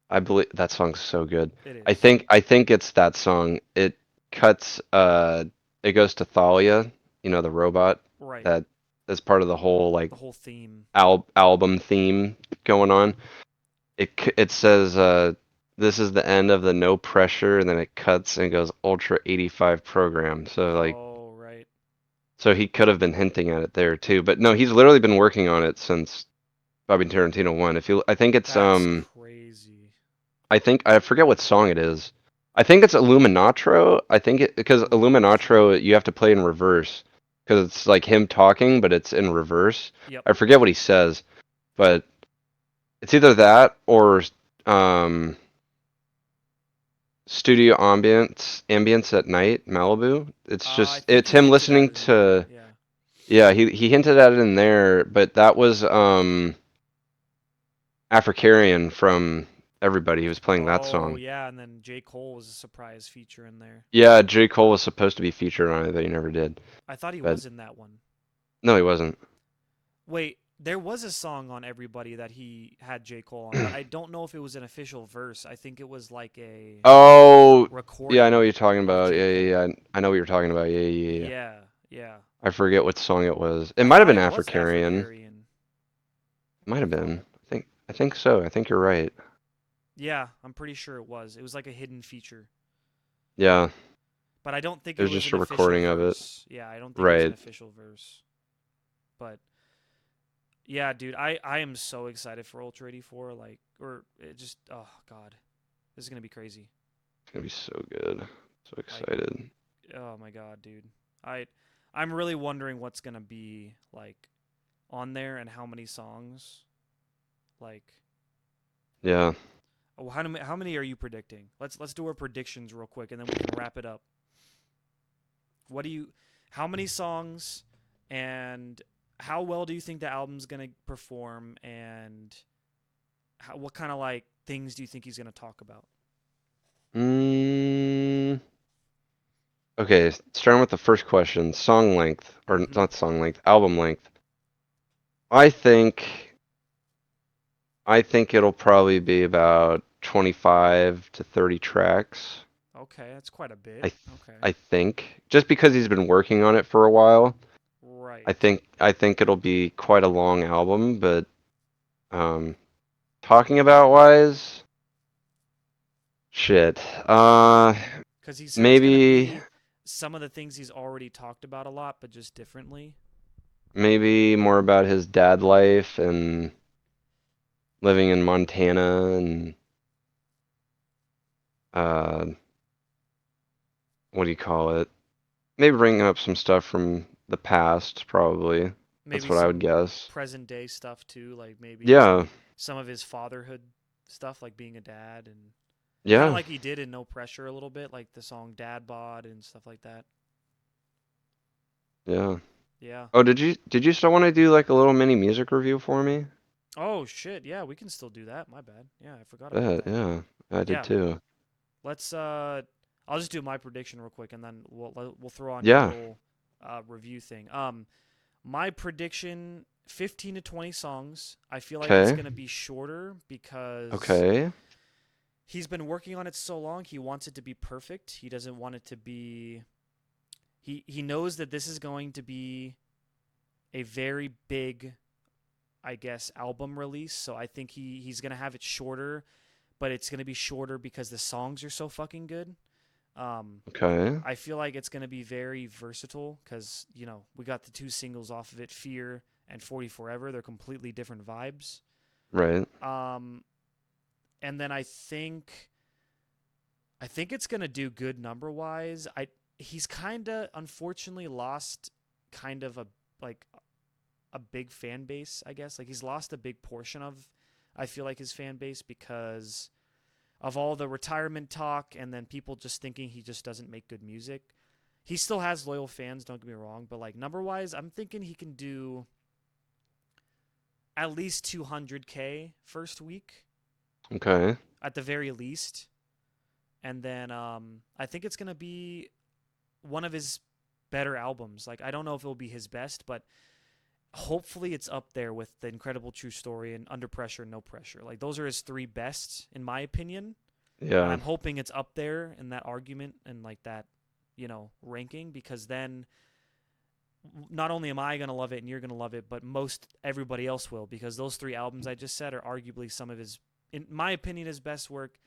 I believe that song's so good. It I is. think I think it's that song. It cuts it goes to Thalia, the robot Right. that is part of the whole like The whole theme. album theme going on. It says this is the end of the no pressure, and then it cuts and goes Ultra 85 program. So like Oh, right. so he could have been hinting at it there too. But no, he's literally been working on it since Bobby Tarantino 1. I think it's That's crazy. I forget what song it is. I think it's Illuminatro. I think it because Illuminatro. Illuminatro you have to play in reverse because it's like him talking, but it's in reverse. Yep. I forget what he says, but it's either that or um, Studio ambience at night, Malibu. I think It's he him hinted at listening it in there. to Yeah. yeah, he hinted at it in there, but that was Africarian from Everybody. He was playing that Oh, song. yeah. And then J. Cole was a surprise feature in there. Yeah, J. Cole was supposed to be featured on it, but he never did. I thought he But was in that one. no, he wasn't. Wait, there was a song on Everybody that he had J. Cole on, but I don't know if it was an official verse. I think it was like a Oh, yeah, I know what recording you're talking of about. J. Yeah, Cole. yeah, yeah. I know what you're talking about. Yeah, yeah, yeah. Yeah, yeah. I forget what song it was. It I might have thought been it was Africarian. Africarian. Might I have thought. been. I think so. I think you're right. Yeah, I'm pretty sure it was. It was like a hidden feature. Yeah, But I don't think it it was was just an a official recording of it. verse. Yeah, I don't think it was an Right. official verse. But yeah, dude, I am so excited for Ultra 84. Like, or it just, oh, God. This is going to be crazy. It's gonna be so good. So Like, excited. oh my God, dude. I I'm really wondering what's gonna be like on there and how many songs. Like, Yeah. oh, how many are you predicting? Let's do our predictions real quick and then we can wrap it up. What do you? How many songs and how well do you think the album's gonna perform and what kind of like things do you think he's gonna talk about? Mm, okay, starting with the first question, song length, or Mm-hmm. not song length, album length. I think I think it'll probably be about 25 to 30 tracks. Okay, that's quite a bit. I th Okay. I think just because he's been working on it for a while, Right. I think it'll be quite a long album, but um talking about wise, shit. Because he said it's gonna Maybe be some of the things he's already talked about a lot, but just differently. maybe more about his dad life and living in Montana and uh what do you call it? Maybe bringing up some stuff from the past, probably. That's Maybe what I would some guess. present day stuff too, like maybe Yeah, some of his fatherhood stuff, like being a dad, and kind of yeah, like he did in No Pressure a little bit, like the song Dad Bod and stuff like that. yeah. Yeah. Oh, did you still want to do like a little mini music review for me? Oh shit. Yeah, we can still do that. My bad. Yeah, I forgot about that. Yeah, I did Yeah. too. Let's. I'll just do my prediction real quick, and then we'll throw on your Yeah. little review thing. My prediction: 15 to 20 songs. I feel like it's Okay. gonna be shorter because Okay. he's been working on it so long. He wants it to be perfect. He doesn't want it to be. he knows that this is going to be a very big, I guess, album release. So I think he's gonna have it shorter, but it's gonna be shorter because the songs are so fucking good. Okay. I feel like it's gonna be very versatile because we got the two singles off of it, Fear and 40 Forever. They're completely different vibes. Right. And then I think it's gonna do good number wise. He's kind of unfortunately lost kind of a big fan base, I guess. Like he's lost a big portion of, I feel like, his fan base because of all the retirement talk and then people just thinking he just doesn't make good music. He still has loyal fans, don't get me wrong, but like number wise, I'm thinking he can do at least 200K first week Okay. at the very least. And then I think it's going to be one of his better albums. Like I don't know if it'll be his best, but hopefully it's up there with The Incredible True Story and Under Pressure, No Pressure. Like those are his three best in my opinion. And Yeah. I'm hoping it's up there in that argument and like that, ranking, because then not only am I going to love it and you're going to love it, but most everybody else will, because those three albums I just said are arguably some of his, in my opinion, his best work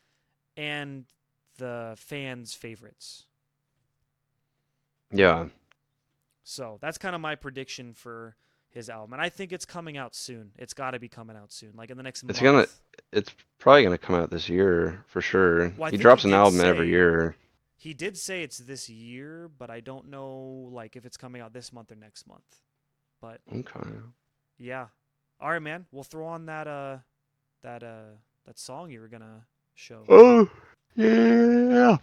and the fans' favorites. Yeah. So that's kind of my prediction for his album. And I think it's coming out soon. It's got to be coming out soon, like in the next It's month. it's probably gonna come out this year for sure. Well, I He think drops an album every year. he did say it's this year, but I don't know like if it's coming out this month or next month. But Okay. yeah. All right, man. We'll throw on that song you were gonna show. Oh yeah.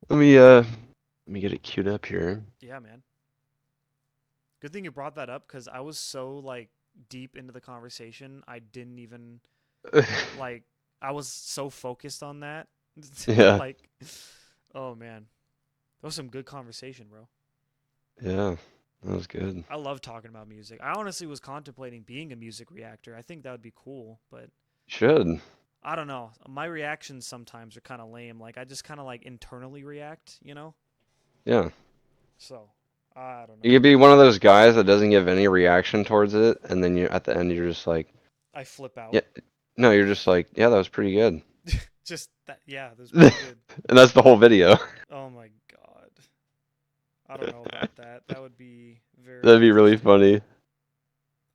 Let me get it queued up here. Yeah, man. Good thing you brought that up because I was so like deep into the conversation, I didn't even like. I was so focused on that. Yeah. Like, oh man, that was some good conversation, bro. Yeah. That was good. I love talking about music. I honestly was contemplating being a music reactor. I think that would be cool, but Should. I don't know. My reactions sometimes are kind of lame. Like I just kind of like internally react, Yeah. So I don't know. You could be one of those guys that doesn't give any reaction towards it, and then you at the end you're just like, I flip out. yeah. No, you're just like, yeah, that was pretty good. Just that. Yeah, that was pretty good. And that's the whole video. Oh my god. I don't know about that. That would be very That'd be really interesting. funny.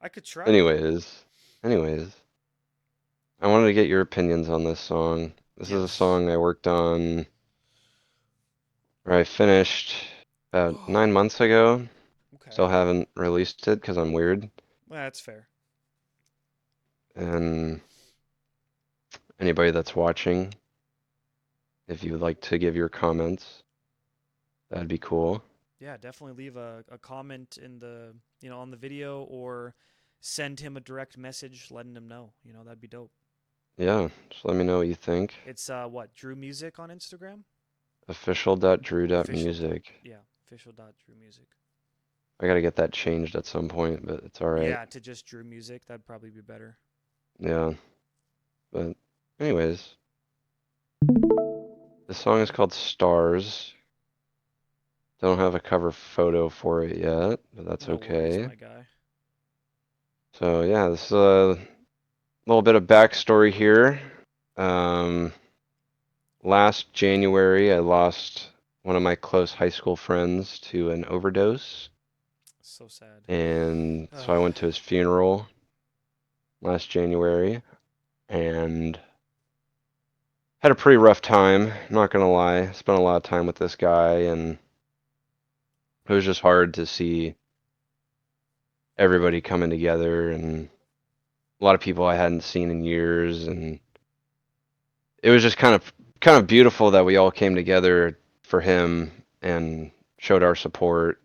I could try. Anyways, I wanted to get your opinions on this song. This is a Yes. song I worked on, or I finished about 9 months ago. Okay. Still haven't released it because I'm weird. Well, that's fair. And anybody that's watching, if you would like to give your comments, that'd be cool. Yeah, definitely leave a comment in the on the video or send him a direct message letting him know. That'd be dope. Yeah, just let me know what you think. It's what, Drew Music on Instagram? Official.drew.music. Yeah, official.drewmusic. I gotta get that changed at some point, but it's alright. Yeah, to just Drew Music, that'd probably be better. Yeah. But anyways, this song is called Stars. Don't have a cover photo for it yet, but that's No worries, okay. my guy. So yeah, this is a little bit of backstory here. Last January, I lost one of my close high school friends to an overdose, So sad. and so I went to his funeral last January, and had a pretty rough time, not gonna lie. Spent a lot of time with this guy, and it was just hard to see everybody coming together, and a lot of people I hadn't seen in years, and it was just kind of beautiful that we all came together for him and showed our support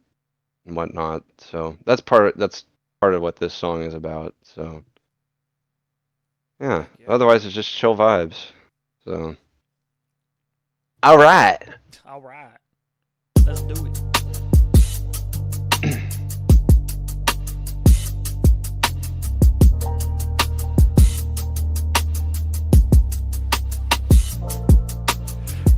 and whatnot. So that's part of what this song is about. So yeah. Heck yeah. Otherwise it's just chill vibes. So all right. All right. Let's do it.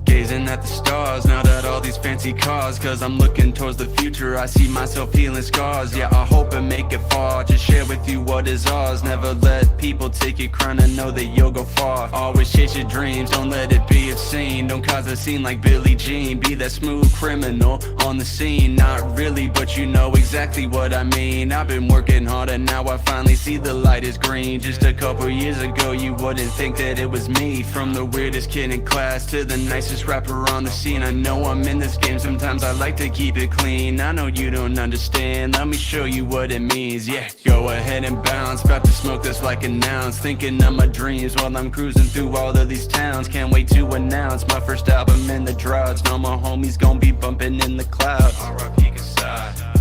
Gazing at the stars now that all these fancy fancy cars, cause I'm looking towards the future. I see myself healing scars. Yeah, I hope and make it far. Just share with you what is ours. Never let people take your crown, and know that you'll go far. Always chase your dreams, don't let it be obscene. Don't cause a scene like Billie Jean. Be that smooth criminal on the scene. Not really, but you know exactly what I mean. I've been working hard and now I finally see the light is green. Just a couple years ago you wouldn't think that it was me. From the weirdest kid in class to the nicest rapper on the scene. I know I'm in this game, sometimes I like to keep it clean. I know you don't understand, let me show you what it means. Yeah, go ahead and bounce, about to smoke this like an ounce. Thinking of my dreams while I'm cruising through all of these towns. Can't wait to announce my first album in the droughts. Know my homies gon' be bumping in the clouds. R.I.P.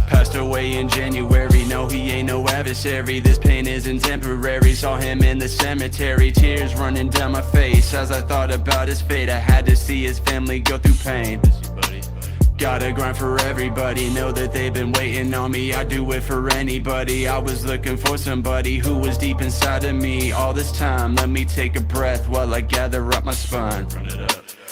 Passed away in January, no he ain't no adversary. This pain isn't temporary, saw him in the cemetery. Tears running down my face as I thought about his fate. I had to see his family go through pain. Gotta grind for everybody, know that they've been waiting on me. I do it for anybody, I was looking for somebody who was deep inside of me. All this time, let me take a breath while I gather up my spine.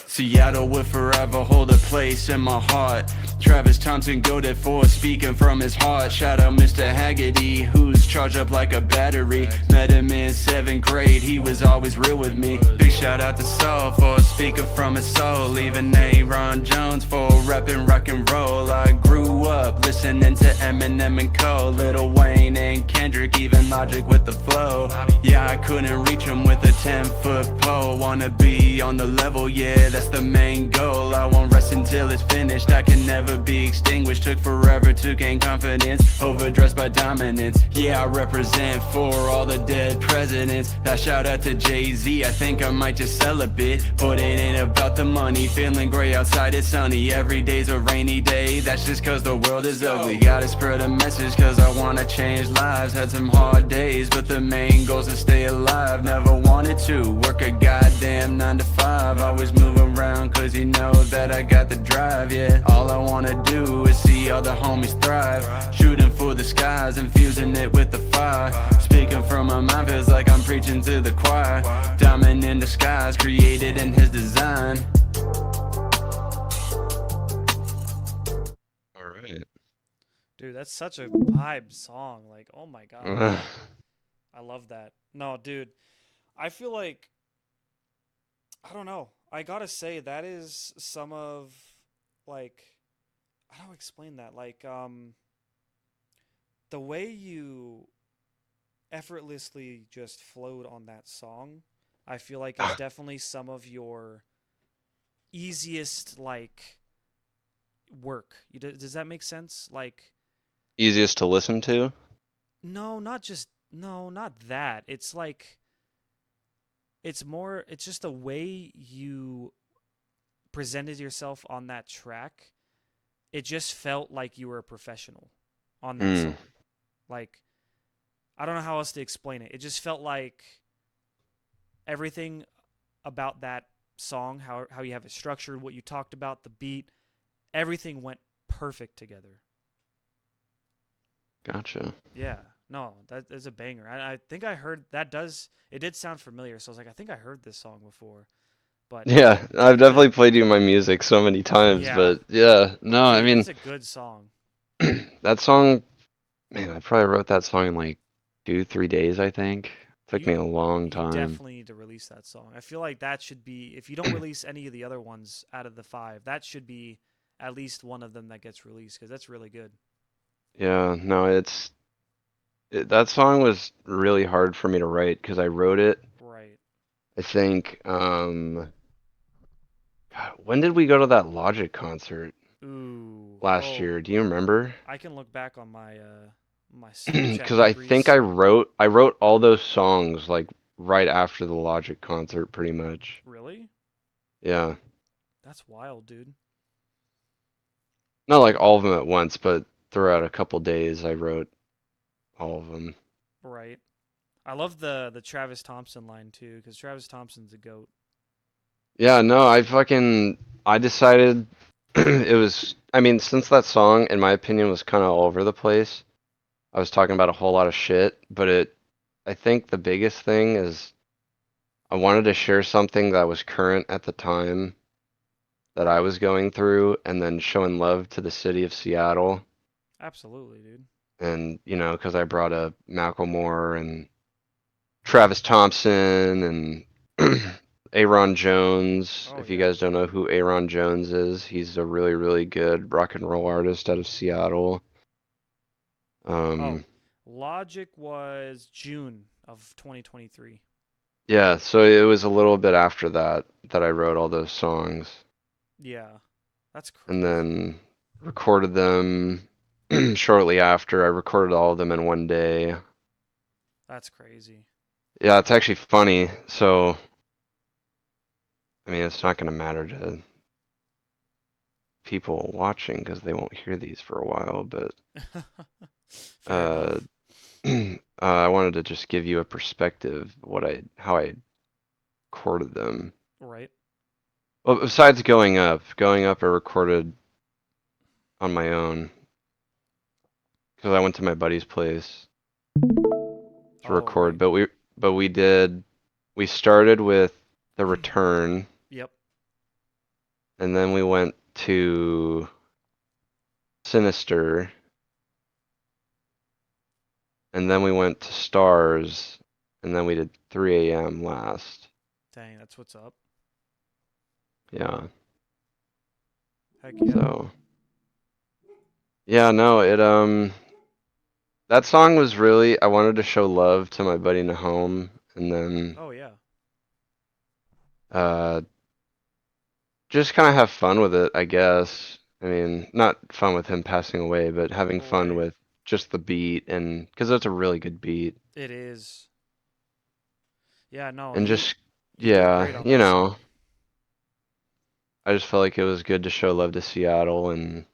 Seattle will forever hold a place in my heart. Travis Thompson goated for speaking from his heart. Shout out Mr. Haggerty, who's charged up like a battery. Met him in 7th grade, he was always real with me. Big shout out to Soul for speaking from his soul. Even Aaron Jones for rapping rock and roll. I grew up listening to Eminem and Cole, Lil Wayne and Kendrick, even Logic with the flow. Yeah, I couldn't reach him with a 10-foot pole. Wanna be on the level, yeah, that's the main goal. I won't rest until it's finished, I can never be extinguished. Took forever to gain confidence, overdressed by dominance. Yeah, I represent for all the dead presidents. That shout out to Jay-Z, I think I might just sell a bit. But it ain't about the money, feeling gray outside it's sunny. Every day's a rainy day, that's just cause the world is ugly. Gotta spread a message cause I wanna change lives. Had some hard days, but the main goal's to stay alive. Never wanted to work a goddamn 9 to 5. Always move around cause you know that I got the drive. Yeah, all I wanna do is see all the homies thrive. Shooting for the skies, infusing it with the fire. Speaking from my mind feels like I'm preaching to the choir. Diamond in the skies, created in his design. Alright. Dude, that's such a vibe song. Like, oh my god. I love that. No, dude. I feel like I don't know. I gotta say that is some of like I don't explain that. Like, the way you effortlessly just flowed on that song, I feel like is definitely some of your easiest like work. Does that make sense? Like, Easiest to listen to? no, not that. It's like it's just the way you presented yourself on that track. It just felt like you were a professional on that Mm. song. Like, I don't know how else to explain it. It just felt like everything about that song, how you have it structured, what you talked about, the beat, everything went perfect together. Gotcha. Yeah. No, that is a banger. I think I heard it did sound familiar, so I was like, I think I heard this song before. But Yeah, I've it's a definitely played you my music so many times, yeah, but yeah, no, I dude, mean, it's a good song. that song, man, I probably wrote that song in like 2, 3 days, I think. Took me You a long you time. definitely need to release that song. I feel like that should be if you don't release any of the other ones out of the 5, that should be at least one of them that gets released because that's really good. Yeah, no, that song was really hard for me to write because I wrote it, Right. I think, God, when did we go to that Logic concert Ooh. last Oh, year? Do you remember? I can look back on my Snapchat Because I think memories. I wrote all those songs like right after the Logic concert, pretty much. Really? Yeah, That's wild, dude. not like all of them at once, but throughout a couple days, I wrote all of them. Right. I love the Travis Thompson line too because Travis Thompson's a goat. Yeah, no, I decided it was, I mean, since that song, in my opinion, was kind of all over the place. I was talking about a whole lot of shit, but I think the biggest thing is I wanted to share something that was current at the time that I Right. was going through, and then showing love to the city of Seattle. Absolutely, dude. And, you know, because I brought up Macklemore and Travis Thompson and Aaron Jones. Oh If you yeah. guys don't know who Aaron Jones is, he's a really, really good rock and roll artist out of Seattle. Oh, Um, Logic was June of 2023. yeah, so it was a little bit after that that I wrote all those songs, Yeah. That's and crazy. then recorded them shortly after. I recorded all of them in one day. That's crazy. Yeah, it's actually funny. So, I mean, it's not going to matter to people watching because they won't hear these for a while, but Fair uh, enough. I wanted to just give you a perspective what how I recorded them. Right. Well, besides going up, I recorded on my own because I went to my buddy's place to Oh, record. right. We started with The Return, Yep. and then we went to Sinister, and then we went to Stars, and then we did 3 a.m. last. Dang, that's what's up. Yeah. Heck yeah. So, yeah, no, that song was really, I wanted to show love to my buddy Nahom, and then Oh yeah. uh just kind of have fun with it, I guess. I mean, not fun with him passing away, but having fun Right. with just the beat, and because that's a really good beat. It is. Yeah, no, And you just, you did yeah, great on you that know, song. I just felt like it was good to show love to Seattle and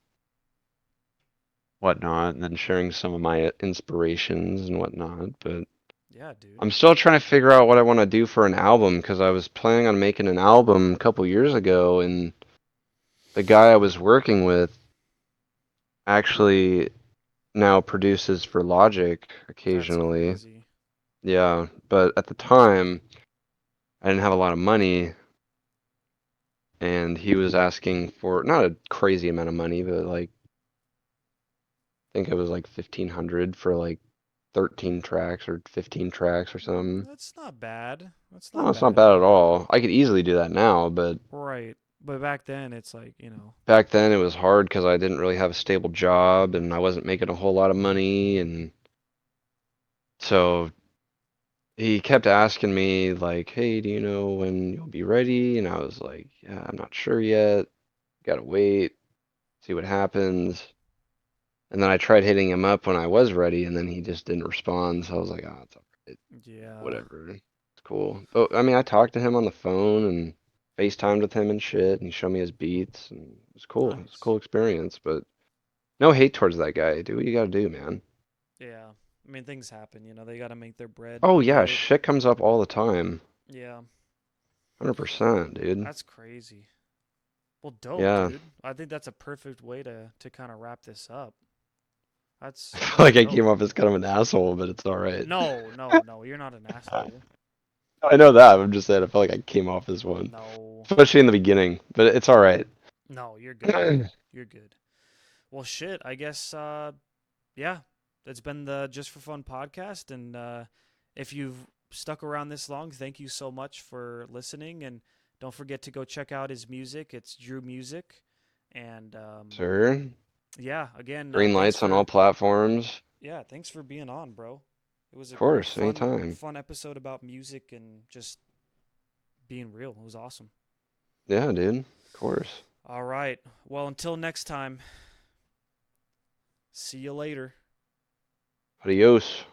whatnot, and then sharing some of my inspirations and whatnot. But Yeah, dude. I'm still trying to figure out what I want to do for an album because I was planning on making an album a couple years ago, and the guy I was working with actually now produces for Logic That's occasionally. crazy. Yeah, but at the time, I didn't have a lot of money, and he was asking for not a crazy amount of money, but like I think it was like 1,500 for like 13 tracks or 15 tracks or something. That's not bad. That's No, not it's not bad. bad at all. I could easily do that now, but Right. But back then it's like, you know. back then it was hard because I didn't really have a stable job and I wasn't making a whole lot of money, and so he kept asking me like, "Hey, do you know when you'll be ready?" And I was like, "Yeah, I'm not sure yet. Gotta wait, see what happens." And then I tried hitting him up when I was ready, and then he just didn't respond. So I was like, "Oh, it's all right, Yeah. whatever, it's cool." But I mean, I talked to him on the phone and FaceTimed with him and shit, and he showed me his beats, and it was cool. It was a Nice. cool experience, but no hate towards that guy. Do what you gotta do, man. Yeah. I mean, things happen, you know. They got to make their bread. Oh I yeah, get it. shit comes up all the time. Yeah. 100%, dude. That's crazy. Well, dope, Yeah. dude. I think that's a perfect way to kind of wrap this up. I That's feel that's like I dope. came off as kind of an asshole, but it's all right. No, no, no. You're not an asshole. I know that. I'm just saying I feel like I came off as one, No. especially in the beginning, but it's all right. No, you're good, dude. You're good. Well, shit. I guess yeah. That's been the Just for Fun podcast, and if you've stuck around this long, thank you so much for listening, and don't forget to go check out his music. It's Drew Music, and Sir, yeah, again, green lights on all platforms. thanks for being on, bro. It was Of a course, fun anytime. fun episode about music and just being real. It was awesome. Yeah, dude. Of course. All right. Well, until next time. See you later. Adios.